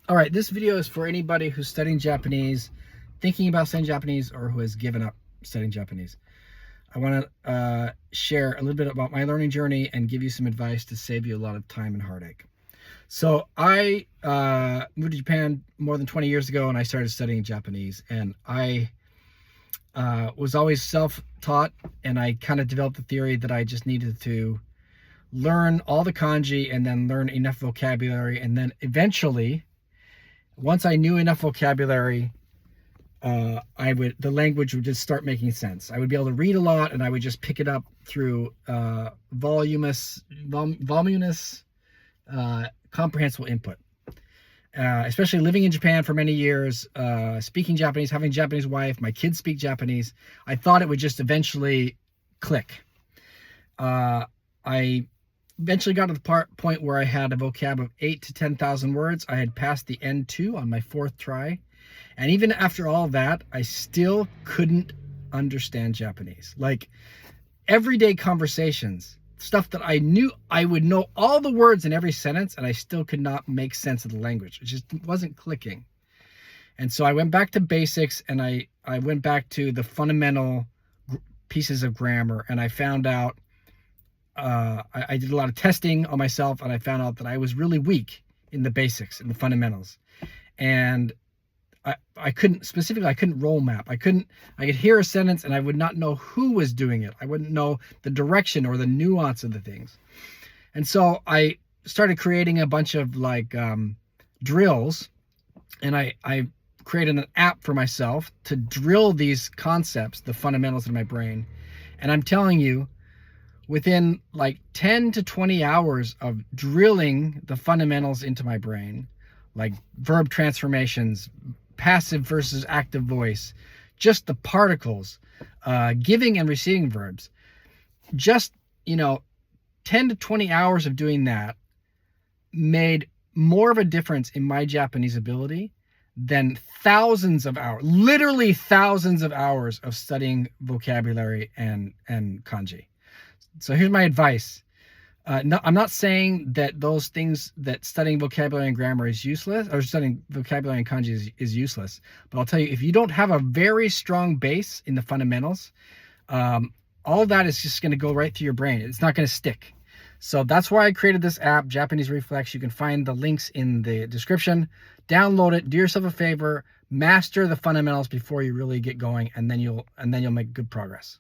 All right, this video is for anybody who's studying Japanese, thinking about studying Japanese, or who has given up studying Japanese. I want to share a little bit about my learning journey and give you some advice to save you a lot of time and heartache. So I moved to Japan more than 20 years ago, and I started studying Japanese. And I was always self-taught, and I kind of developed the theory that I just needed to learn all the kanji and then learn enough vocabulary, and then eventually, once I knew enough vocabulary, the language would just start making sense. I would be able to read a lot, and I would just pick it up through voluminous, comprehensible input. Especially living in Japan for many years, speaking Japanese, having a Japanese wife, my kids speak Japanese, I thought it would just eventually click. I eventually got to the point where I had a vocab of 8,000 to 10,000 words. I had passed the N2 on my 4th try. And even after all of that, I still couldn't understand Japanese. Like everyday conversations, stuff that I knew, I would know all the words in every sentence, and I still could not make sense of the language. It just wasn't clicking. And so I went back to basics, and I went back to the fundamental pieces of grammar, and I found out, I did a lot of testing on myself, and I found out that I was really weak in the basics, in the fundamentals. And I couldn't roll map. I could hear a sentence and I would not know who was doing it. I wouldn't know the direction or the nuance of the things. And so I started creating a bunch of drills, and I created an app for myself to drill these concepts, the fundamentals in my brain. And I'm telling you, within 10 to 20 hours of drilling the fundamentals into my brain, like verb transformations, passive versus active voice, just the particles, giving and receiving verbs, just 10 to 20 hours of doing that made more of a difference in my Japanese ability than thousands of hours, literally thousands of hours of studying vocabulary and kanji. So here's my advice. No, I'm not saying that those things, that studying vocabulary and grammar is useless, or studying vocabulary and kanji is useless. But I'll tell you, if you don't have a very strong base in the fundamentals, all of that is just going to go right through your brain. It's not going to stick. So that's why I created this app, Japanese Reflex. You can find the links in the description. Download it. Do yourself a favor. Master the fundamentals before you really get going, and then you'll make good progress.